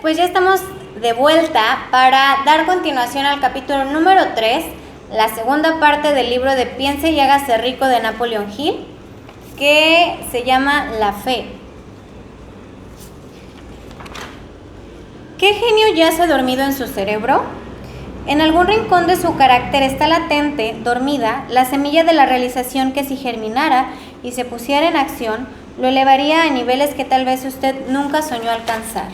pues ya estamos de vuelta para dar continuación al capítulo número 3, la segunda parte del libro de Piense y hágase rico de Napoleon Hill, que se llama La fe. ¿Qué genio yace dormido en su cerebro? En algún rincón de su carácter está latente, dormida, la semilla de la realización que si germinara y se pusiera en acción, lo elevaría a niveles que tal vez usted nunca soñó alcanzar.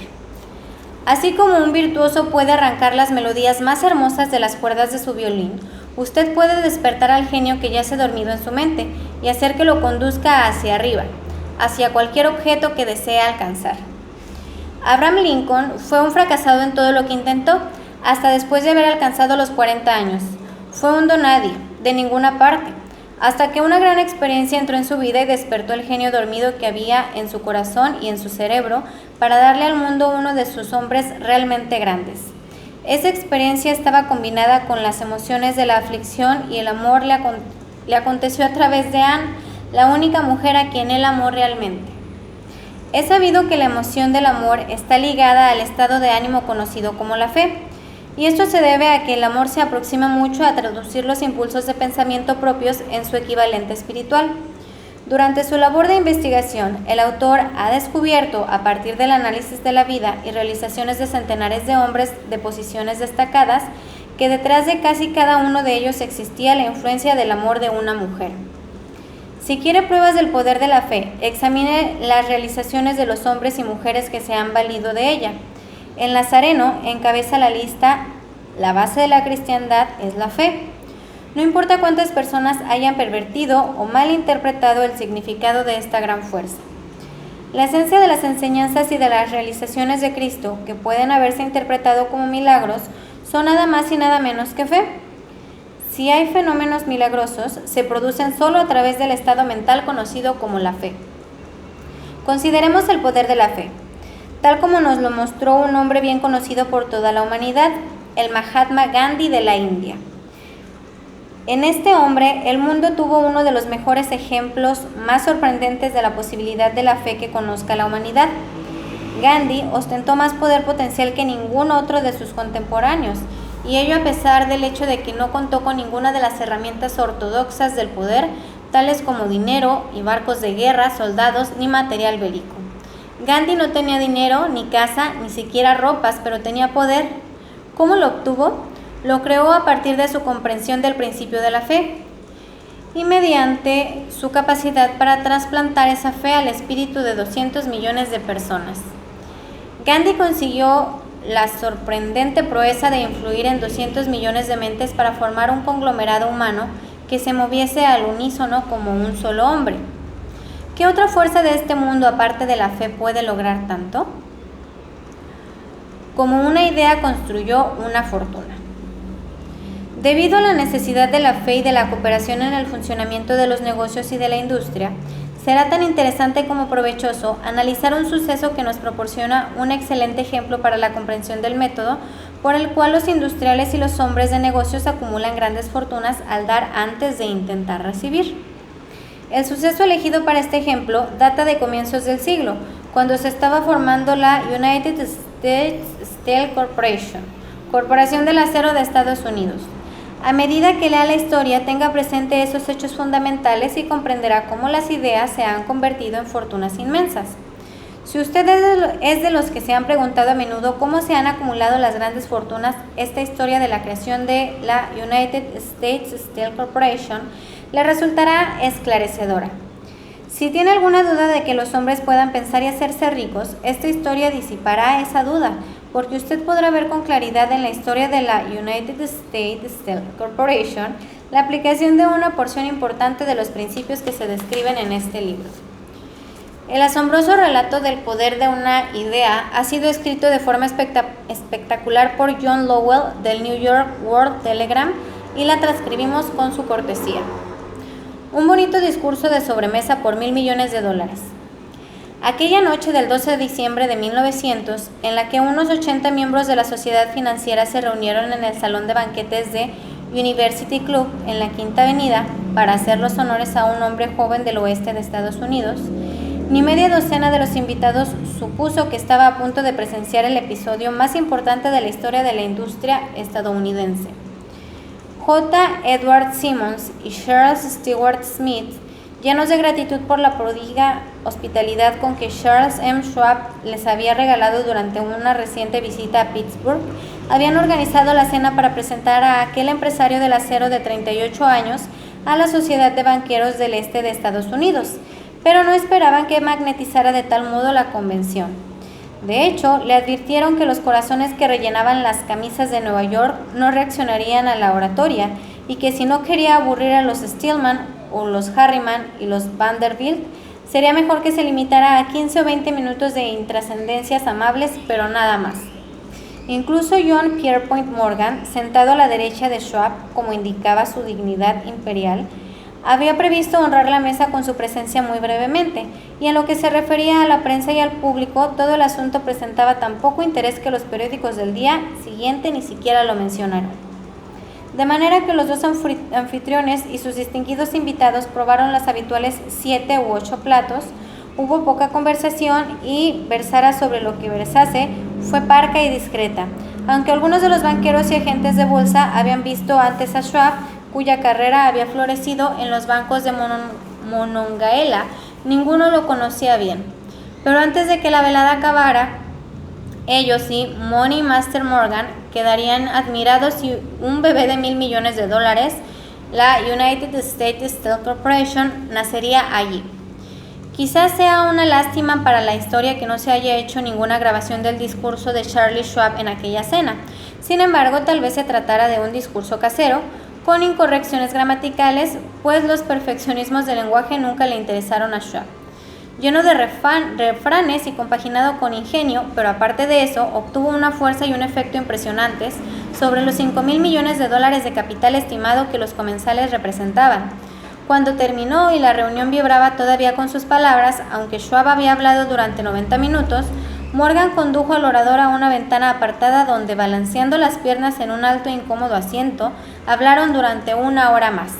Así como un virtuoso puede arrancar las melodías más hermosas de las cuerdas de su violín, usted puede despertar al genio que yace dormido en su mente y hacer que lo conduzca hacia arriba, hacia cualquier objeto que desee alcanzar. Abraham Lincoln fue un fracasado en todo lo que intentó, hasta después de haber alcanzado los 40 años. Fue un donadie, de ninguna parte, hasta que una gran experiencia entró en su vida y despertó el genio dormido que había en su corazón y en su cerebro para darle al mundo uno de sus hombres realmente grandes. Esa experiencia estaba combinada con las emociones de la aflicción y el amor le aconteció a través de Anne, la única mujer a quien él amó realmente. Es sabido que la emoción del amor está ligada al estado de ánimo conocido como la fe, y esto se debe a que el amor se aproxima mucho a traducir los impulsos de pensamiento propios en su equivalente espiritual. Durante su labor de investigación, el autor ha descubierto, a partir del análisis de la vida y realizaciones de centenares de hombres de posiciones destacadas, que detrás de casi cada uno de ellos existía la influencia del amor de una mujer. Si quiere pruebas del poder de la fe, examine las realizaciones de los hombres y mujeres que se han valido de ella. El Nazareno encabeza la lista. La base de la cristiandad es la fe. No importa cuántas personas hayan pervertido o malinterpretado el significado de esta gran fuerza. La esencia de las enseñanzas y de las realizaciones de Cristo, que pueden haberse interpretado como milagros, son nada más y nada menos que fe. Si hay fenómenos milagrosos, se producen solo a través del estado mental conocido como la fe. Consideremos el poder de la fe, tal como nos lo mostró un hombre bien conocido por toda la humanidad, el Mahatma Gandhi de la India. En este hombre, el mundo tuvo uno de los mejores ejemplos más sorprendentes de la posibilidad de la fe que conozca la humanidad. Gandhi ostentó más poder potencial que ningún otro de sus contemporáneos, y ello a pesar del hecho de que no contó con ninguna de las herramientas ortodoxas del poder, tales como dinero y barcos de guerra, soldados ni material bélico. Gandhi no tenía dinero, ni casa, ni siquiera ropas, pero tenía poder. ¿Cómo lo obtuvo? Lo creó a partir de su comprensión del principio de la fe y mediante su capacidad para trasplantar esa fe al espíritu de 200 millones de personas. Gandhi consiguió la sorprendente proeza de influir en 200 millones de mentes para formar un conglomerado humano que se moviese al unísono como un solo hombre. ¿Qué otra fuerza de este mundo, aparte de la fe, puede lograr tanto? Como una idea construyó una fortuna. Debido a la necesidad de la fe y de la cooperación en el funcionamiento de los negocios y de la industria, será tan interesante como provechoso analizar un suceso que nos proporciona un excelente ejemplo para la comprensión del método por el cual los industriales y los hombres de negocios acumulan grandes fortunas al dar antes de intentar recibir. El suceso elegido para este ejemplo data de comienzos del siglo, cuando se estaba formando la United States Steel Corporation, Corporación del Acero de Estados Unidos. A medida que lea la historia, tenga presente esos hechos fundamentales y comprenderá cómo las ideas se han convertido en fortunas inmensas. Si usted es de los que se han preguntado a menudo cómo se han acumulado las grandes fortunas, esta historia de la creación de la United States Steel Corporation le resultará esclarecedora. Si tiene alguna duda de que los hombres puedan pensar y hacerse ricos, esta historia disipará esa duda, porque usted podrá ver con claridad en la historia de la United States Steel Corporation la aplicación de una porción importante de los principios que se describen en este libro. El asombroso relato del poder de una idea ha sido escrito de forma espectacular por John Lowell del New York World Telegram y la transcribimos con su cortesía. Un bonito discurso de sobremesa por $1,000 millones. Aquella noche del 12 de diciembre de 1900, en la que unos 80 miembros de la sociedad financiera se reunieron en el salón de banquetes de University Club en la Quinta Avenida para hacer los honores a un hombre joven del oeste de Estados Unidos, Ni media docena de los invitados supuso que estaba a punto de presenciar el episodio más importante de la historia de la industria estadounidense. J. Edward Simmons y Charles Stewart Smith, llenos de gratitud por la pródiga hospitalidad con que Charles M. Schwab les había regalado durante una reciente visita a Pittsburgh, habían organizado la cena para presentar a aquel empresario del acero de 38 años a la Sociedad de Banqueros del Este de Estados Unidos, pero no esperaban que magnetizara de tal modo la convención. De hecho, le advirtieron que los corazones que rellenaban las camisas de Nueva York no reaccionarían a la oratoria y que si no quería aburrir a los Stillman o los Harriman y los Vanderbilt, sería mejor que se limitara a 15 o 20 minutos de intrascendencias amables, pero nada más. Incluso John Pierpont Morgan, sentado a la derecha de Schwab, como indicaba su dignidad imperial, había previsto honrar la mesa con su presencia muy brevemente, y en lo que se refería a la prensa y al público, todo el asunto presentaba tan poco interés que los periódicos del día siguiente ni siquiera lo mencionaron. De manera que los dos anfitriones y sus distinguidos invitados probaron las habituales 7 u 8 platos, hubo poca conversación y versara sobre lo que versase fue parca y discreta, aunque algunos de los banqueros y agentes de bolsa habían visto antes a Schwab, cuya carrera había florecido en los bancos de Monongahela, ninguno lo conocía bien. Pero antes de que la velada acabara, ellos y Money Master Morgan quedarían admirados y un bebé de $1,000 millones, la United States Steel Corporation, nacería allí. Quizás sea una lástima para la historia que no se haya hecho ninguna grabación del discurso de Charlie Schwab en aquella cena. Sin embargo, tal vez se tratara de un discurso casero, con incorrecciones gramaticales, pues los perfeccionismos del lenguaje nunca le interesaron a Schwab. Lleno de refranes y compaginado con ingenio, pero aparte de eso, obtuvo una fuerza y un efecto impresionantes sobre los $5,000 millones de capital estimado que los comensales representaban. Cuando terminó y la reunión vibraba todavía con sus palabras, aunque Schwab había hablado durante 90 minutos, Morgan condujo al orador a una ventana apartada donde, balanceando las piernas en un alto e incómodo asiento, hablaron durante 1 hora más.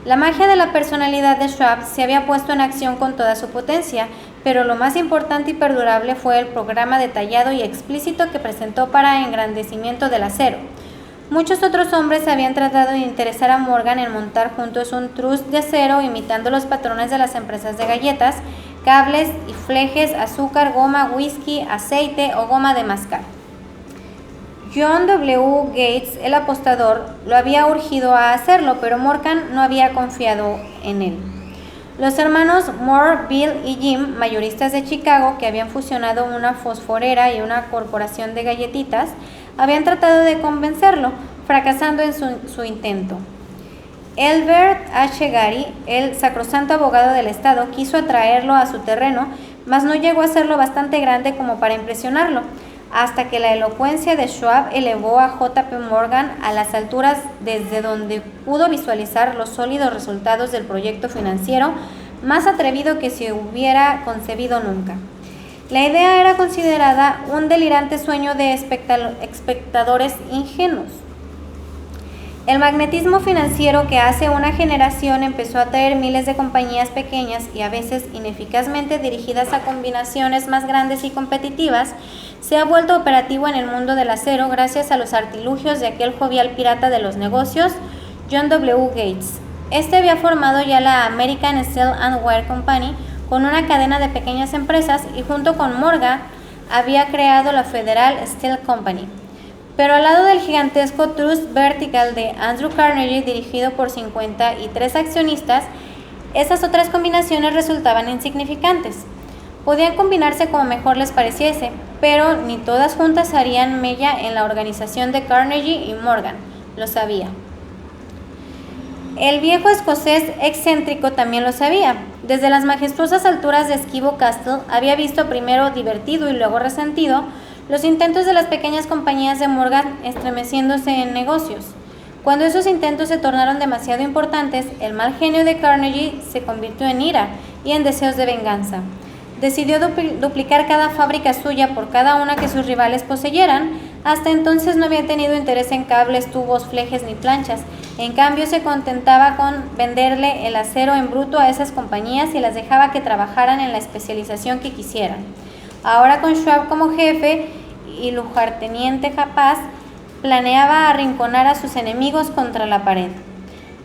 La magia de la personalidad de Schwab se había puesto en acción con toda su potencia, pero lo más importante y perdurable fue el programa detallado y explícito que presentó para engrandecimiento del acero. Muchos otros hombres habían tratado de interesar a Morgan en montar juntos un trust de acero imitando los patrones de las empresas de galletas, cables y flejes, azúcar, goma, whisky, aceite o goma de mascar. John W. Gates, el apostador, lo había urgido a hacerlo, pero Morgan no había confiado en él. Los hermanos Moore, Bill y Jim, mayoristas de Chicago, que habían fusionado una fosforera y una corporación de galletitas, habían tratado de convencerlo, fracasando en su intento. Elbert H. Gary, el sacrosanto abogado del Estado, quiso atraerlo a su terreno, mas no llegó a ser lo bastante grande como para impresionarlo, hasta que la elocuencia de Schwab elevó a J. P. Morgan a las alturas desde donde pudo visualizar los sólidos resultados del proyecto financiero más atrevido que se hubiera concebido nunca. La idea era considerada un delirante sueño de espectadores ingenuos. El magnetismo financiero que hace una generación empezó a atraer miles de compañías pequeñas y a veces ineficazmente dirigidas a combinaciones más grandes y competitivas, se ha vuelto operativo en el mundo del acero gracias a los artilugios de aquel jovial pirata de los negocios, John W. Gates. Este había formado ya la American Steel and Wire Company con una cadena de pequeñas empresas y junto con Morgan había creado la Federal Steel Company. Pero al lado del gigantesco Trust Vertical de Andrew Carnegie, dirigido por 53 accionistas, esas otras combinaciones resultaban insignificantes. Podían combinarse como mejor les pareciese, pero ni todas juntas harían mella en la organización de Carnegie y Morgan, lo sabía. El viejo escocés excéntrico también lo sabía. Desde las majestuosas alturas de Skibo Castle había visto primero divertido y luego resentido los intentos de las pequeñas compañías de Morgan estremeciéndose en negocios. Cuando esos intentos se tornaron demasiado importantes, el mal genio de Carnegie se convirtió en ira y en deseos de venganza. Decidió duplicar cada fábrica suya por cada una que sus rivales poseyeran, Hasta entonces no había tenido interés en cables, tubos, flejes ni planchas. En cambio, se contentaba con venderle el acero en bruto a esas compañías y las dejaba que trabajaran en la especialización que quisieran. Ahora, con Schwab como jefe y lugarteniente capaz, planeaba arrinconar a sus enemigos contra la pared.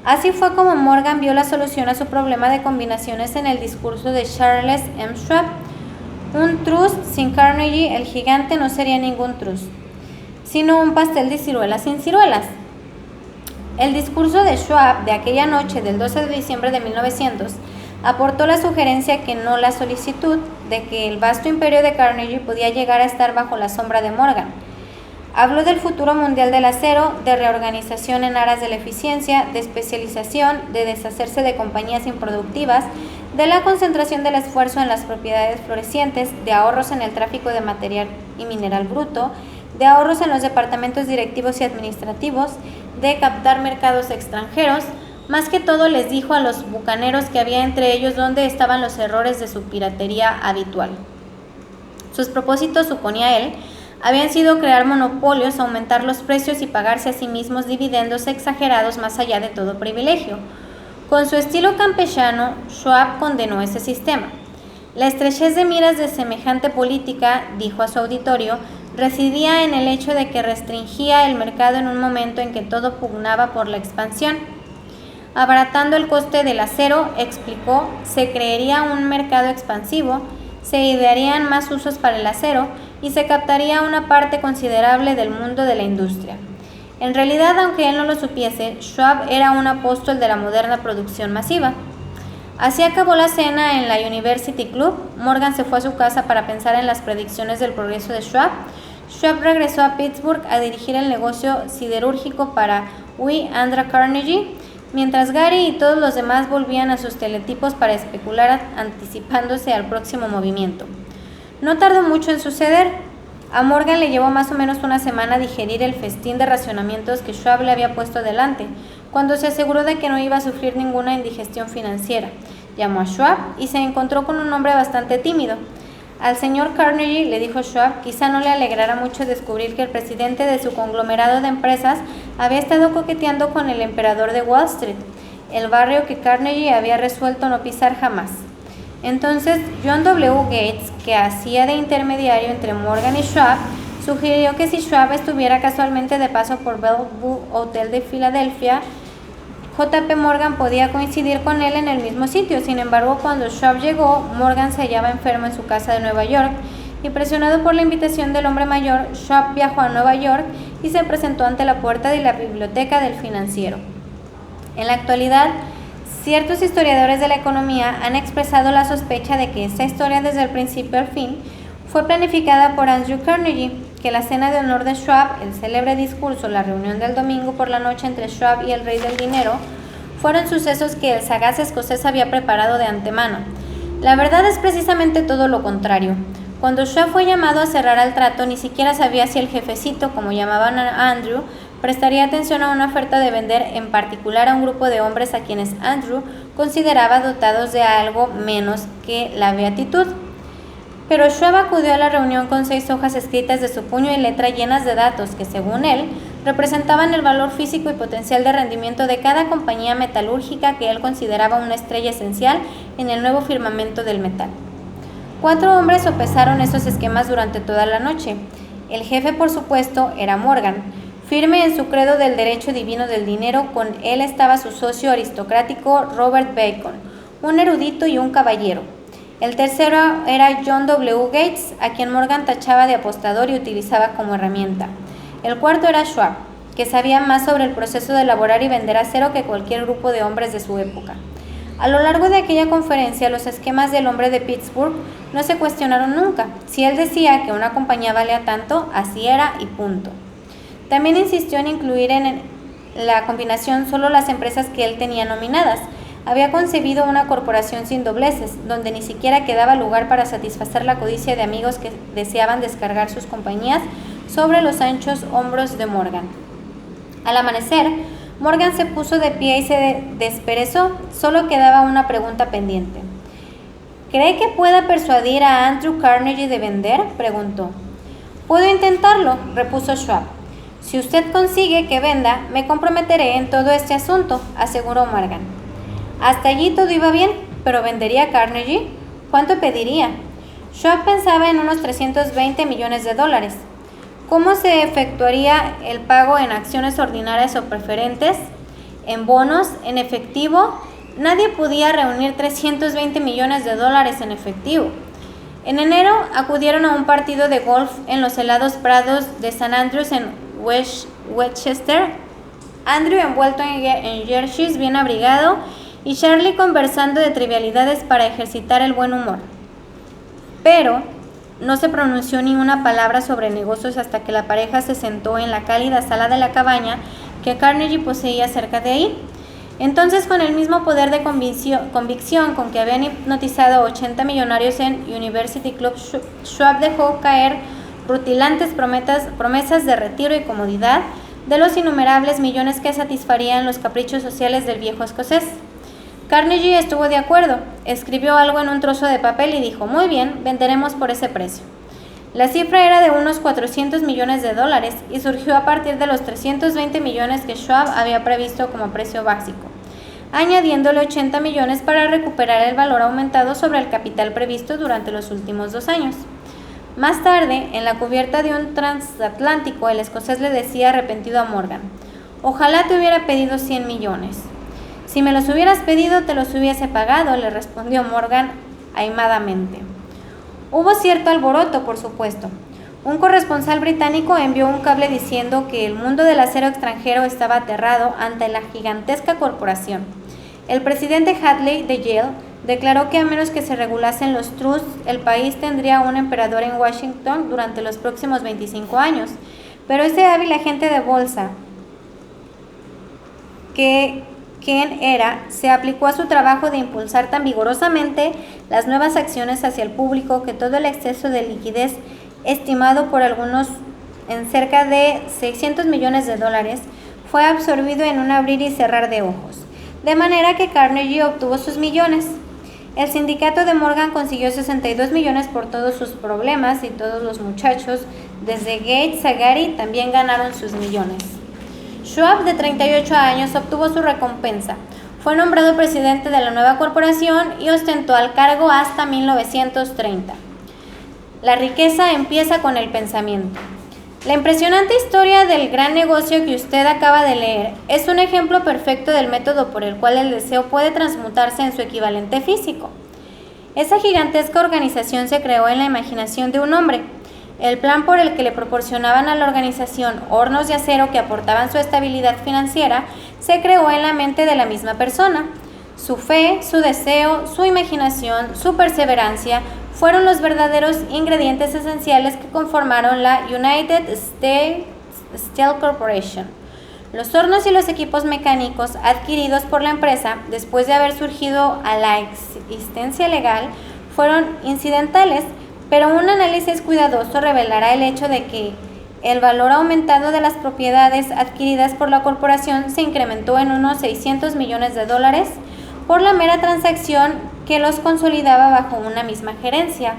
Así fue como Morgan vio la solución a su problema de combinaciones en el discurso de Charles M. Schwab. Un trust sin Carnegie, el gigante, no sería ningún trust, sino un pastel de ciruelas sin ciruelas. El discurso de Schwab de aquella noche del 12 de diciembre de 1900 aportó la sugerencia, que no la solicitud, de que el vasto imperio de Carnegie podía llegar a estar bajo la sombra de Morgan. Habló del futuro mundial del acero, de reorganización en aras de la eficiencia, de especialización, de deshacerse de compañías improductivas, de la concentración del esfuerzo en las propiedades florecientes, de ahorros en el tráfico de material y mineral bruto, de ahorros en los departamentos directivos y administrativos, de captar mercados extranjeros. Más que todo les dijo a los bucaneros que había entre ellos dónde estaban los errores de su piratería habitual. Sus propósitos, suponía él, habían sido crear monopolios, aumentar los precios y pagarse a sí mismos dividendos exagerados más allá de todo privilegio. Con su estilo campechano, Schwab condenó ese sistema. La estrechez de miras de semejante política, dijo a su auditorio, residía en el hecho de que restringía el mercado en un momento en que todo pugnaba por la expansión. Abaratando el coste del acero, explicó, se crearía un mercado expansivo, se idearían más usos para el acero y se captaría una parte considerable del mundo de la industria. En realidad, aunque él no lo supiese, Schwab era un apóstol de la moderna producción masiva. Así acabó la cena en la University Club. Morgan se fue a su casa para pensar en las predicciones del progreso de Schwab. Schwab regresó a Pittsburgh a dirigir el negocio siderúrgico para Andrew Carnegie, mientras Gary y todos los demás volvían a sus teletipos para especular anticipándose al próximo movimiento. No tardó mucho en suceder. A Morgan le llevó más o menos una semana digerir el festín de racionamientos que Schwab le había puesto delante, cuando se aseguró de que no iba a sufrir ninguna indigestión financiera. Llamó a Schwab y se encontró con un hombre bastante tímido. Al señor Carnegie, le dijo Schwab, quizá no le alegrara mucho descubrir que el presidente de su conglomerado de empresas había estado coqueteando con el emperador de Wall Street, el barrio que Carnegie había resuelto no pisar jamás. Entonces, John W. Gates, que hacía de intermediario entre Morgan y Schwab, sugirió que si Schwab estuviera casualmente de paso por Bellevue Hotel de Filadelfia, J.P. Morgan podía coincidir con él en el mismo sitio. Sin embargo, cuando Schwab llegó, Morgan se hallaba enfermo en su casa de Nueva York y, presionado por la invitación del hombre mayor, Schwab viajó a Nueva York y se presentó ante la puerta de la biblioteca del financiero. En la actualidad, ciertos historiadores de la economía han expresado la sospecha de que esta historia desde el principio al fin fue planificada por Andrew Carnegie, que la cena de honor de Schwab, el célebre discurso, la reunión del domingo por la noche entre Schwab y el rey del dinero, fueron sucesos que el sagaz escocés había preparado de antemano. La verdad es precisamente todo lo contrario. Cuando Schwab fue llamado a cerrar el trato, ni siquiera sabía si el jefecito, como llamaban a Andrew, prestaría atención a una oferta de vender en particular a un grupo de hombres a quienes Andrew consideraba dotados de algo menos que la beatitud. Pero Schwab acudió a la reunión con 6 hojas escritas de su puño y letra llenas de datos que, según él, representaban el valor físico y potencial de rendimiento de cada compañía metalúrgica que él consideraba una estrella esencial en el nuevo firmamento del metal. 4 hombres sopesaron esos esquemas durante toda la noche. El jefe, por supuesto, era Morgan. Firme en su credo del derecho divino del dinero, con él estaba su socio aristocrático Robert Bacon, un erudito y un caballero. El tercero era John W. Gates, a quien Morgan tachaba de apostador y utilizaba como herramienta. El cuarto era Schwab, que sabía más sobre el proceso de elaborar y vender acero que cualquier grupo de hombres de su época. A lo largo de aquella conferencia, los esquemas del hombre de Pittsburgh no se cuestionaron nunca. Si él decía que una compañía valía tanto, así era y punto. También insistió en incluir en la combinación solo las empresas que él tenía nominadas. Había concebido una corporación sin dobleces, donde ni siquiera quedaba lugar para satisfacer la codicia de amigos que deseaban descargar sus compañías sobre los anchos hombros de Morgan. Al amanecer, Morgan se puso de pie y se desperezó. Solo quedaba una pregunta pendiente. ¿Cree que pueda persuadir a Andrew Carnegie de vender?, preguntó. Puedo intentarlo, repuso Schwab. Si usted consigue que venda, me comprometeré en todo este asunto, aseguró Morgan. Hasta allí todo iba bien, pero ¿vendería Carnegie? ¿Cuánto pediría? Schwab pensaba en unos 320 millones de dólares. ¿Cómo se efectuaría el pago en acciones ordinarias o preferentes? ¿En bonos? ¿En efectivo? Nadie podía reunir 320 millones de dólares en efectivo. En enero acudieron a un partido de golf en los helados prados de St. Andrews en Westchester. Andrew envuelto en jerseys bien abrigado y Charlie conversando de trivialidades para ejercitar el buen humor. Pero no se pronunció ni una palabra sobre negocios hasta que la pareja se sentó en la cálida sala de la cabaña que Carnegie poseía cerca de ahí. Entonces, con el mismo poder de convicción con que habían hipnotizado 80 millonarios en University Club, Schwab dejó caer rutilantes promesas de retiro y comodidad de los innumerables millones que satisfarían los caprichos sociales del viejo escocés. Carnegie estuvo de acuerdo, escribió algo en un trozo de papel y dijo: muy bien, venderemos por ese precio. La cifra era de unos 400 millones de dólares y surgió a partir de los 320 millones que Schwab había previsto como precio básico, añadiéndole 80 millones para recuperar el valor aumentado sobre el capital previsto durante los últimos 2 años. Más tarde, en la cubierta de un transatlántico, el escocés le decía arrepentido a Morgan: ojalá te hubiera pedido 100 millones. Si me los hubieras pedido, te los hubiese pagado, le respondió Morgan aimadamente. Hubo cierto alboroto, por supuesto. Un corresponsal británico envió un cable diciendo que el mundo del acero extranjero estaba aterrado ante la gigantesca corporación. El presidente Hadley de Yale declaró que a menos que se regulasen los trusts, el país tendría un emperador en Washington durante los próximos 25 años. Pero ese hábil agente de bolsa, quien era, se aplicó a su trabajo de impulsar tan vigorosamente las nuevas acciones hacia el público que todo el exceso de liquidez, estimado por algunos en cerca de 600 millones de dólares, fue absorbido en un abrir y cerrar de ojos, de manera que Carnegie obtuvo sus millones. El sindicato de Morgan consiguió 62 millones por todos sus problemas y todos los muchachos, desde Gates a Gary, también ganaron sus millones. Schwab, de 38 años, obtuvo su recompensa. Fue nombrado presidente de la nueva corporación y ostentó al cargo hasta 1930. La riqueza empieza con el pensamiento. La impresionante historia del gran negocio que usted acaba de leer es un ejemplo perfecto del método por el cual el deseo puede transmutarse en su equivalente físico. Esa gigantesca organización se creó en la imaginación de un hombre. El plan por el que le proporcionaban a la organización hornos de acero que aportaban su estabilidad financiera se creó en la mente de la misma persona. Su fe, su deseo, su imaginación, su perseverancia fueron los verdaderos ingredientes esenciales que conformaron la United States Steel Corporation. Los hornos y los equipos mecánicos adquiridos por la empresa después de haber surgido a la existencia legal fueron incidentales, pero un análisis cuidadoso revelará el hecho de que el valor aumentado de las propiedades adquiridas por la corporación se incrementó en unos 600 millones de dólares por la mera transacción que los consolidaba bajo una misma gerencia.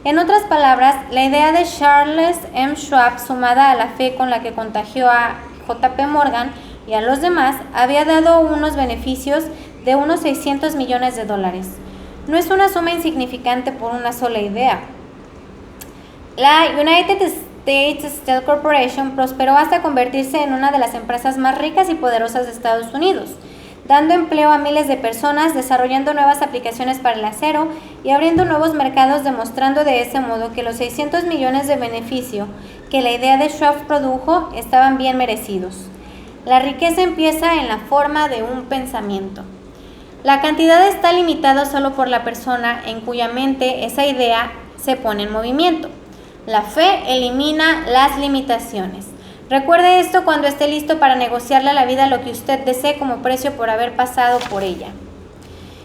En otras palabras, la idea de Charles M. Schwab, sumada a la fe con la que contagió a J.P. Morgan y a los demás, había dado unos beneficios de unos 600 millones de dólares. No es una suma insignificante por una sola idea. La United States Steel Corporation prosperó hasta convertirse en una de las empresas más ricas y poderosas de Estados Unidos, dando empleo a miles de personas, desarrollando nuevas aplicaciones para el acero y abriendo nuevos mercados, demostrando de ese modo que los 600 millones de beneficio que la idea de Schwab produjo estaban bien merecidos. La riqueza empieza en la forma de un pensamiento. La cantidad está limitada solo por la persona en cuya mente esa idea se pone en movimiento. La fe elimina las limitaciones. Recuerde esto cuando esté listo para negociarle a la vida lo que usted desee como precio por haber pasado por ella.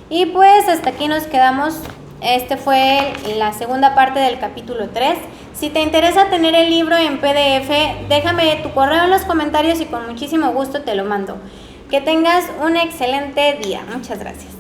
Y pues hasta aquí nos quedamos. Este fue la segunda parte del capítulo 3. Si te interesa tener el libro en PDF, déjame tu correo en los comentarios y con muchísimo gusto te lo mando. Que tengas un excelente día. Muchas gracias.